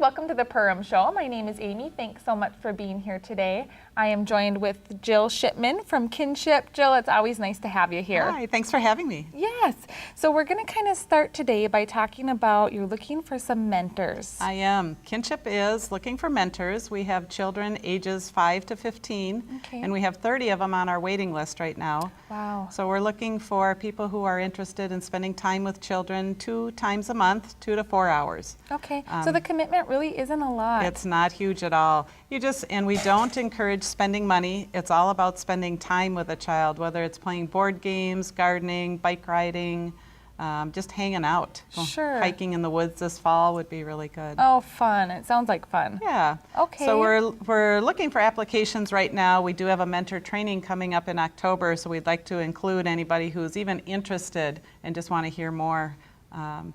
welcome to the Perham Show. My name is Amy. Thanks so much for being here today. I am joined with Jill Shipman from Kinship. Jill, it's always nice to have you here. Hi, thanks for having me. Yes. So we're going to kind of start today by talking about you're looking for some mentors. I am. Kinship is looking for mentors. We have children ages 5 to 15, and we have 30 of them on our waiting list right now. Wow. So we're looking for people who are interested in spending time with children 2 times a month, 2 to 4 hours. Okay. So the commitment really isn't a lot. It's not huge at all. And we don't encourage spending money. It's all about spending time with a child, whether it's playing board games, gardening, bike riding, just hanging out. Sure. Hiking in the woods this fall would be really good. Oh, fun. It sounds like fun. Yeah. Okay. So we're looking for applications right now. We do have a mentor training coming up in October, so we'd like to include anybody who's even interested and just want to hear more.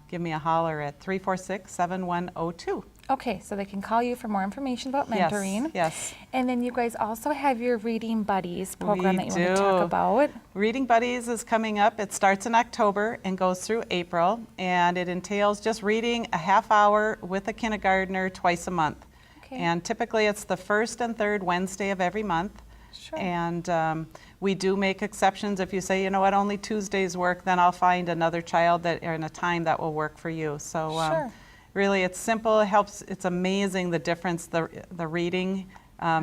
Give me a holler at 346-7102. Okay, so they can call you for more information about mentoring. Yes. And then you guys also have your Reading Buddies program that you want to do. talk about. Reading Buddies is coming up. It starts in October and goes through April, and it entails just reading a half hour with a kindergartner twice a month. Okay. And typically it's the first and third Wednesday of every month. Sure. And we do make exceptions. If you say, you know what, only Tuesdays work, then I'll find another child that in a time that will work for you. So Sure. really it's simple. It helps. It's amazing the difference the reading.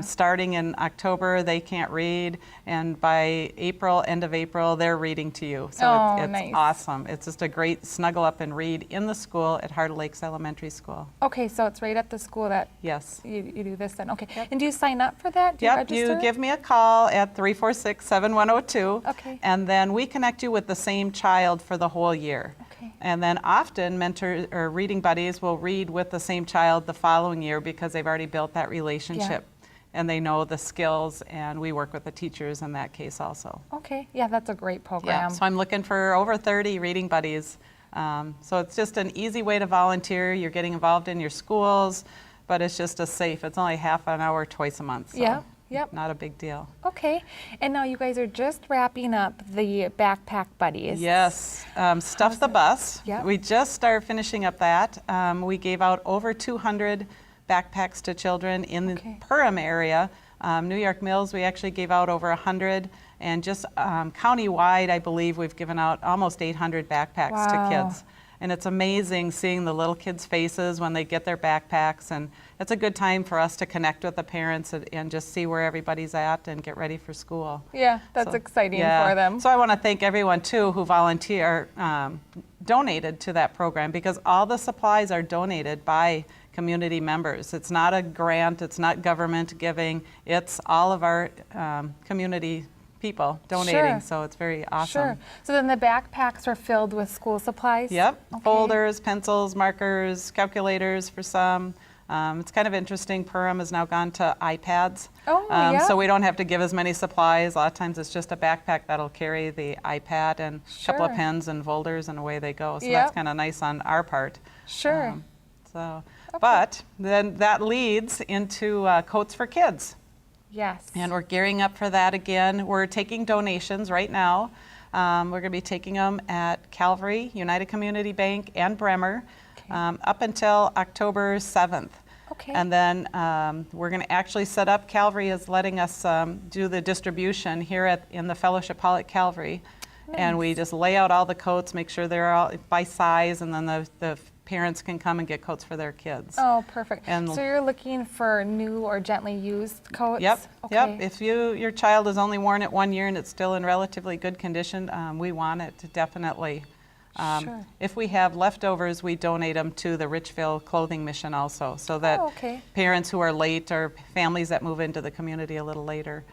Starting in October, they can't read, and by April, end of April, they're reading to you. So it's nice. awesome. It's just a great snuggle up and read in the school at Heart of Lakes Elementary School. Okay, so it's right at the school that Yes. you do this then. Okay. Yep. And do you sign up for that? Do you Yep, register? you give me a call at 346-7102, Okay. and then we connect you with the same child for the whole year. Okay. And then often mentors or reading buddies will read with the same child the following year because they've already built that relationship. And they know the skills, and we work with the teachers in that case also. Okay, yeah, that's a great program. Yeah, so I'm looking for over 30 reading buddies. So it's just an easy way to volunteer. You're getting involved in your schools, but it's just it's only half an hour twice a month. So Yeah, yep. Not a big deal. Okay, and now you guys are just wrapping up the Backpack Buddies. Yes, Stuff the Bus. Yep. We just started finishing up that. We gave out over 200 backpacks to children in the Perham area. New York Mills, we actually gave out over 100, and just county-wide, I believe we've given out almost 800 backpacks to kids. And it's amazing seeing the little kids' faces when they get their backpacks, and it's a good time for us to connect with the parents and just see where everybody's at and get ready for school. Yeah, that's exciting for them. So I want to thank everyone too who donated to that program, because all the supplies are donated by community members. It's not a grant, it's not government giving, it's all of our community people donating. Sure. So it's very awesome. Sure. So then the backpacks are filled with school supplies? Yep, Okay. folders, pencils, markers, calculators for some. It's kind of interesting, Perham has now gone to iPads. Oh, yeah. So we don't have to give as many supplies. A lot of times it's just a backpack that'll carry the iPad and a couple of pens and folders, and away they go. So that's kind of nice on our part. Sure. But then that leads into Coats for Kids. Yes. And we're gearing up for that again. We're taking donations right now. We're going to be taking them at Calvary, United Community Bank, and Bremer up until October 7th. Okay. And then we're going to actually set up, Calvary is letting us do the distribution here in the Fellowship Hall at Calvary. Nice. And we just lay out all the coats, make sure they're all by size, and then the parents can come and get coats for their kids. Oh, perfect. And so you're looking for new or gently used coats? Yep, Okay. yep. If your child has only worn it 1 year and it's still in relatively good condition, we want it to definitely. Sure. If we have leftovers, we donate them to the Richville Clothing Mission also, so that parents who are late or families that move into the community a little later,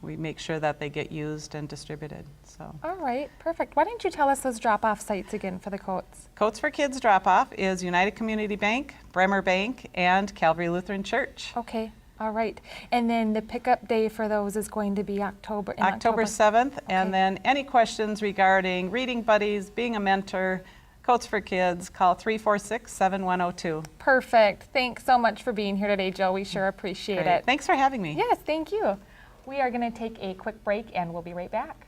we make sure that they get used and distributed. So. All right, perfect. Why don't you tell us those drop-off sites again for the coats? Coats for Kids drop-off is United Community Bank, Bremer Bank, and Calvary Lutheran Church. Okay, all right. And then the pickup day for those is going to be October 7th, and then any questions regarding reading buddies, being a mentor, Coats for Kids, call 346-7102. Perfect. Thanks so much for being here today, Jill. We sure appreciate it. Thanks for having me. Yes, thank you. We are going to take a quick break, and we'll be right back.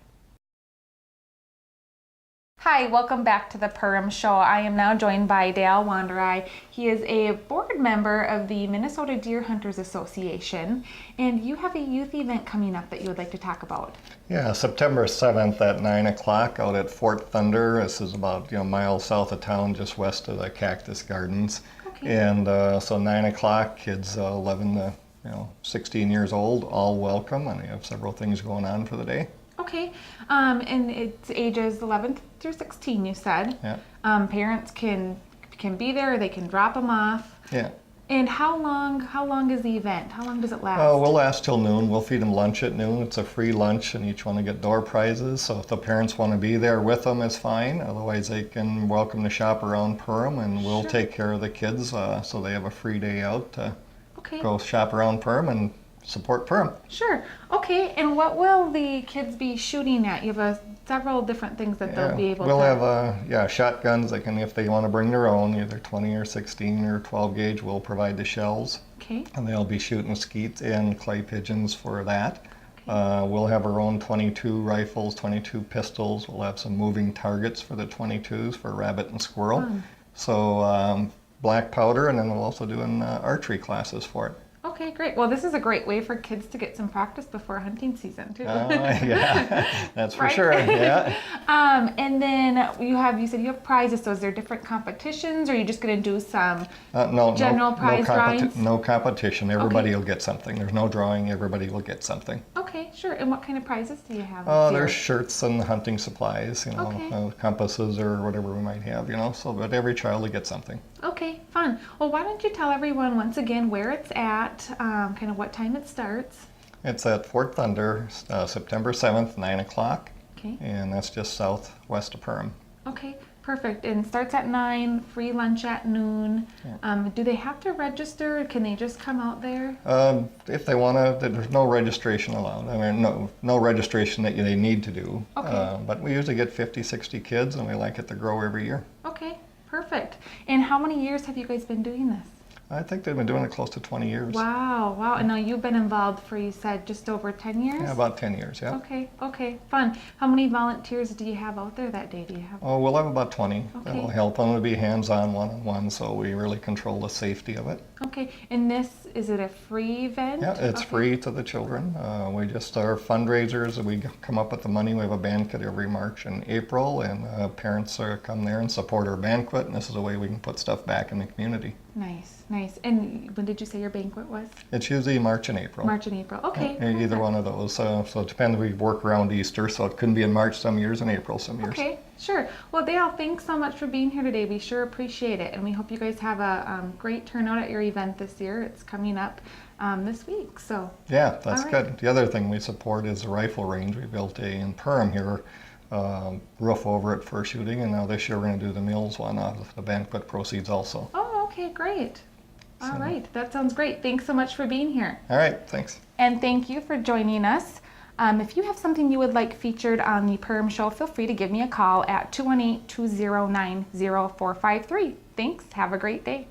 Hi, welcome back to the Perham Show. I am now joined by Dale Wanderai. He is a board member of the Minnesota Deer Hunters Association, and you have a youth event coming up that you would like to talk about. Yeah, September 7th at 9 o'clock out at Fort Thunder. This is about miles south of town, just west of the Cactus Gardens. Okay. And so 9 o'clock, kids 11 to 16 years old, all welcome, and we have several things going on for the day. Okay, and it's ages 11 through 16, you said. Yeah. Parents can be there, or they can drop them off. Yeah. And how long is the event? How long does it last? We'll last till noon. We'll feed them lunch at noon. It's a free lunch, and each one will get door prizes. So if the parents want to be there with them, it's fine. Otherwise, they can welcome to shop around Perham, and we'll Sure. take care of the kids so they have a free day out to Okay. go shop around Perham and support Perham. Sure. Okay, and what will the kids be shooting at? You have several different things that they'll be able we'll to... have shotguns. They can, if they want to bring their own, either 20 or 16 or 12 gauge. We'll provide the shells, Okay. and they'll be shooting skeet and clay pigeons for that. Okay. We'll have our own 22 rifles, 22 pistols. We'll have some moving targets for the 22s for rabbit and squirrel. Fun. So black powder, and then we'll also do archery classes for it. Okay, great. Well, this is a great way for kids to get some practice before hunting season, too. Yeah, that's for Right? sure. Yeah. And then you said you have prizes. So is there different competitions, or are you just going to do some general prize drawings? No competition. Everybody Okay. will get something. There's no drawing. Everybody will get something. Okay, sure. And what kind of prizes do you have this year? There's shirts and hunting supplies, Okay. compasses or whatever we might have, but every child will get something. Okay, fun. Well, why don't you tell everyone once again where it's at, kind of what time it starts? It's at Fort Thunder, September 7th, 9 o'clock, Okay. and that's just southwest of Perham. Okay, perfect. And it starts at 9, free lunch at noon. Yeah. Do they have to register? Can they just come out there? If they want to, there's no registration allowed. I mean, no registration that they need to do. Okay. But we usually get 50, 60 kids, and we like it to grow every year. Okay, perfect. And how many years have you guys been doing this? I think they've been doing it close to 20 years. Wow. And now you've been involved for, you said, just over 10 years? Yeah, about 10 years, yeah. Okay, fun. How many volunteers do you have out there that day? Do you have? Oh, we'll have about 20. Okay. That'll help them to be hands-on, one-on-one, so we really control the safety of it. Okay, and is it a free event? Yeah, it's Okay. free to the children. We just are fundraisers. We come up with the money. We have a banquet every March and April, and parents come there and support our banquet, and this is a way we can put stuff back in the community. Nice. And when did you say your banquet was? It's usually March and April. March and April. Okay. Yeah, either one of those. So it depends. We work around Easter, so it couldn't be in March some years and April some years. Okay, sure. Well, Dale, thanks so much for being here today. We sure appreciate it, and we hope you guys have a great turnout at your event this year. It's coming up this week, so. Yeah, that's All right. good. The other thing we support is the rifle range. We built in Perham here, roof over it for shooting, and now this year we're going to do the Mills one out of the banquet proceeds also. Oh, okay, great. All So- right, that sounds great. Thanks so much for being here. All right, thanks. And thank you for joining us. If you have something you would like featured on the Perham Show, feel free to give me a call at 218-209-0453. Thanks. Have a great day.